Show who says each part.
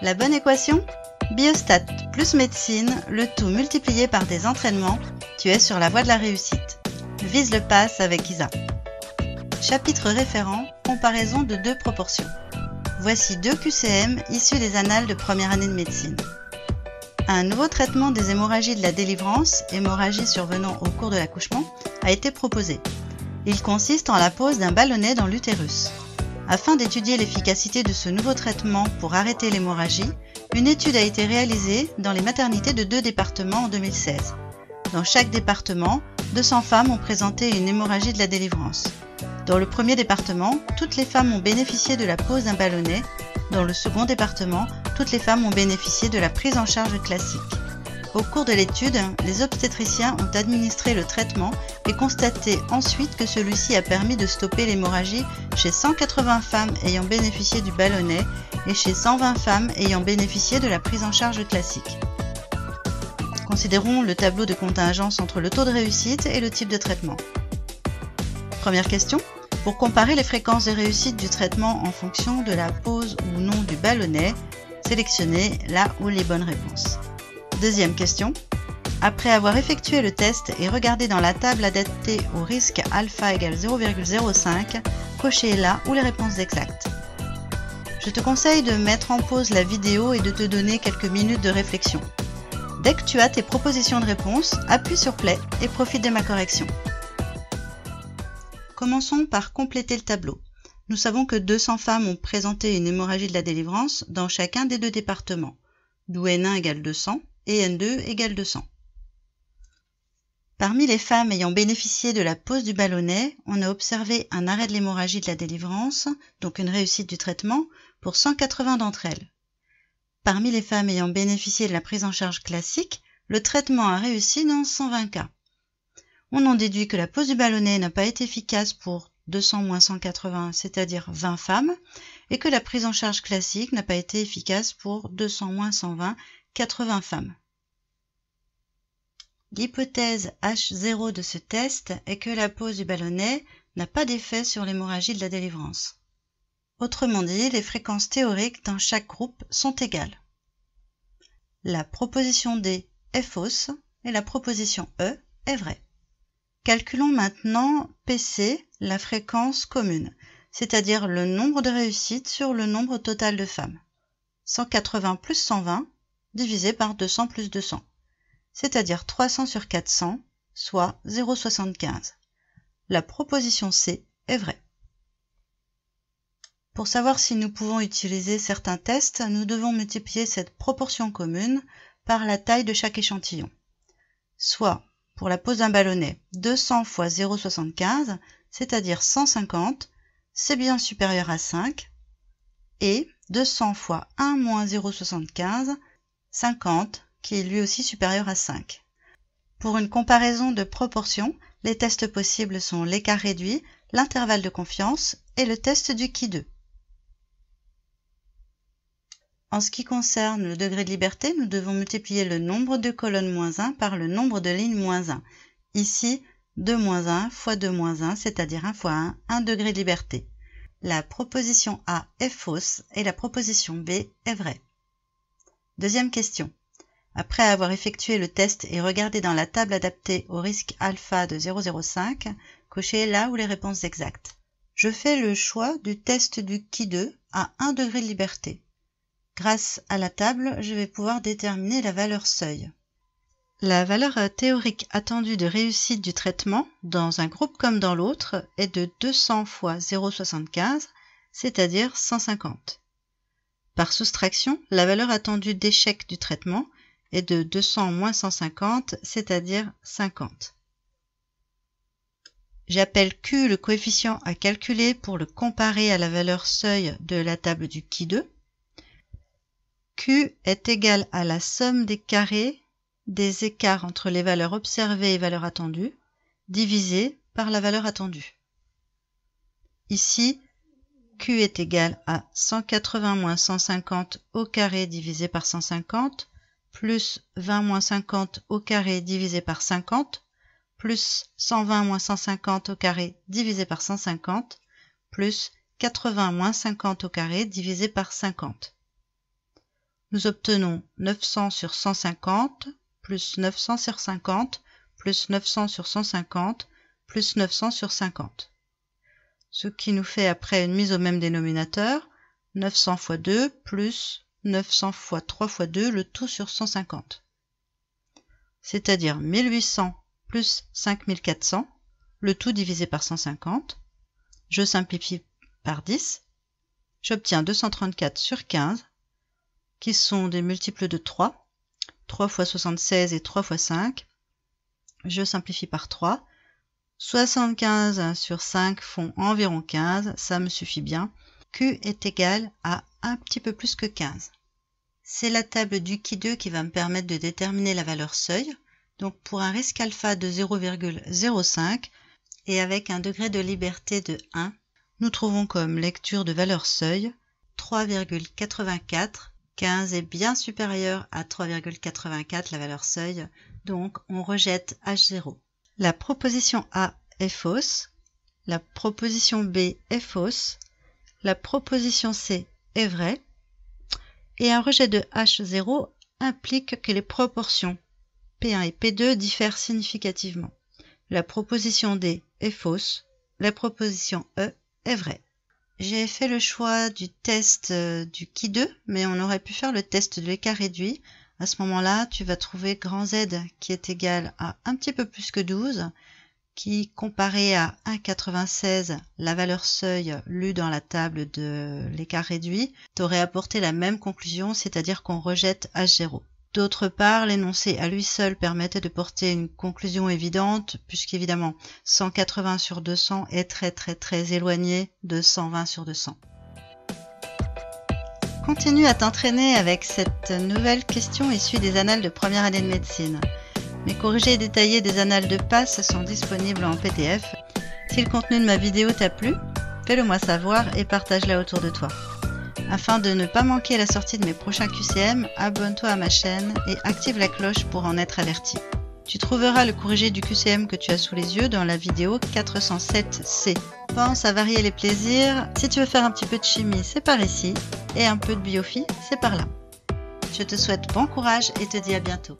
Speaker 1: La bonne équation? Biostat plus médecine, le tout multiplié par des entraînements, tu es sur la voie de la réussite. Vise le pass avec Isa. Chapitre référent, comparaison de deux proportions. Voici deux QCM issus des annales de première année de médecine. Un nouveau traitement des hémorragies de la délivrance, hémorragie survenant au cours de l'accouchement, a été proposé. Il consiste en la pose d'un ballonnet dans l'utérus. Afin d'étudier l'efficacité de ce nouveau traitement pour arrêter l'hémorragie, une étude a été réalisée dans les maternités de 2 départements en 2016. Dans chaque département, 200 femmes ont présenté une hémorragie de la délivrance. Dans le premier département, toutes les femmes ont bénéficié de la pose d'un ballonnet. Dans le second département, toutes les femmes ont bénéficié de la prise en charge classique. Au cours de l'étude, les obstétriciens ont administré le traitement et constaté ensuite que celui-ci a permis de stopper l'hémorragie chez 180 femmes ayant bénéficié du ballonnet et chez 120 femmes ayant bénéficié de la prise en charge classique. Considérons le tableau de contingence entre le taux de réussite et le type de traitement. Première question. Pour comparer les fréquences de réussite du traitement en fonction de la pose ou non du ballonnet, sélectionnez là où les bonnes réponses. Deuxième question. Après avoir effectué le test et regardé dans la table adaptée au risque alpha égale 0,05, cochez là où les réponses exactes. Je te conseille de mettre en pause la vidéo et de te donner quelques minutes de réflexion. Dès que tu as tes propositions de réponse, appuie sur Play et profite de ma correction. Commençons par compléter le tableau. Nous savons que 200 femmes ont présenté une hémorragie de la délivrance dans chacun des 2 départements, d'où N1 égale 200 et N2 égale 200. Parmi les femmes ayant bénéficié de la pose du ballonnet, on a observé un arrêt de l'hémorragie de la délivrance, donc une réussite du traitement, pour 180 d'entre elles. Parmi les femmes ayant bénéficié de la prise en charge classique, le traitement a réussi dans 120 cas. On en déduit que la pose du ballonnet n'a pas été efficace pour 200 moins 180, c'est-à-dire 20 femmes, et que la prise en charge classique n'a pas été efficace pour 200 moins 120, 80 femmes. L'hypothèse H0 de ce test est que la pose du ballonnet n'a pas d'effet sur l'hémorragie de la délivrance. Autrement dit, les fréquences théoriques dans chaque groupe sont égales. La proposition D est fausse et la proposition E est vraie. Calculons maintenant PC, la fréquence commune, c'est-à-dire le nombre de réussites sur le nombre total de femmes. 180 plus 120 divisé par 200 plus 200, c'est-à-dire 300 sur 400, soit 0,75. La proposition C est vraie. Pour savoir si nous pouvons utiliser certains tests, nous devons multiplier cette proportion commune par la taille de chaque échantillon. Soit, pour la pose d'un ballonnet, 200 fois 0,75, c'est-à-dire 150, c'est bien supérieur à 5, et 200 fois 1 moins 0,75, 50, qui est lui aussi supérieur à 5. Pour une comparaison de proportions, les tests possibles sont l'écart réduit, l'intervalle de confiance et le test du qui-2. En ce qui concerne le degré de liberté, nous devons multiplier le nombre de colonnes moins 1 par le nombre de lignes moins 1. Ici, 2 moins 1 fois 2 moins 1, c'est-à-dire 1 fois 1, 1 degré de liberté. La proposition A est fausse et la proposition B est vraie. Deuxième question. Après avoir effectué le test et regardé dans la table adaptée au risque alpha de 0,05, cochez là où les réponses exactes. Je fais le choix du test du qui-2 à 1 degré de liberté. Grâce à la table, je vais pouvoir déterminer la valeur seuil. La valeur théorique attendue de réussite du traitement, dans un groupe comme dans l'autre, est de 200 fois 0,75, c'est-à-dire 150. Par soustraction, la valeur attendue d'échec du traitement est de 200 moins 150, c'est-à-dire 50. J'appelle Q le coefficient à calculer pour le comparer à la valeur seuil de la table du qui-2. Q est égal à la somme des carrés des écarts entre les valeurs observées et valeurs attendues, divisé par la valeur attendue. Ici, Q est égal à 180 moins 150 au carré divisé par 150, plus 20 moins 50 au carré divisé par 50, plus 120 moins 150 au carré divisé par 150, plus 80 moins 50 au carré divisé par 50. nous obtenons 900 sur 150, plus 900 sur 50, plus 900 sur 150, plus 900 sur 50. Ce qui nous fait après une mise au même dénominateur, 900 fois 2 plus 900 fois 3 fois 2, le tout sur 150. C'est-à-dire 1800 plus 5400, le tout divisé par 150. Je simplifie par 10. J'obtiens 234 sur 15, qui sont des multiples de 3. 3 fois 76 et 3 fois 5. Je simplifie par 3. 75 sur 5 font environ 15, ça me suffit bien. Q est égal à un petit peu plus que 15. C'est la table du Qui2 qui va me permettre de déterminer la valeur seuil. Donc pour un risque alpha de 0,05 et avec un degré de liberté de 1, nous trouvons comme lecture de valeur seuil 3,84. 15 est bien supérieur à 3,84, la valeur seuil, donc on rejette H0. La proposition A est fausse, la proposition B est fausse, la proposition C est vraie, et un rejet de H0 implique que les proportions P1 et P2 diffèrent significativement. La proposition D est fausse, la proposition E est vraie. J'ai fait le choix du test du Qui2, mais on aurait pu faire le test de l'écart réduit. À ce moment-là, tu vas trouver grand Z qui est égal à un petit peu plus que 12, qui, comparé à 1,96, la valeur seuil lue dans la table de l'écart réduit, t'aurait apporté la même conclusion, c'est-à-dire qu'on rejette H0. D'autre part, l'énoncé à lui seul permettait de porter une conclusion évidente, puisqu'évidemment 180 sur 200 est très éloigné de 120 sur 200. Continue à t'entraîner avec cette nouvelle question issue des annales de première année de médecine. Mes corrigés et détaillés des annales de PASS sont disponibles en PDF. Si le contenu de ma vidéo t'a plu, fais-le moi savoir et partage-la autour de toi. Afin de ne pas manquer la sortie de mes prochains QCM, abonne-toi à ma chaîne et active la cloche pour en être averti. Tu trouveras le corrigé du QCM que tu as sous les yeux dans la vidéo 407C. Pense à varier les plaisirs. Si tu veux faire un petit peu de chimie, c'est par ici. Et un peu de biophy, c'est par là. Je te souhaite bon courage et te dis à bientôt.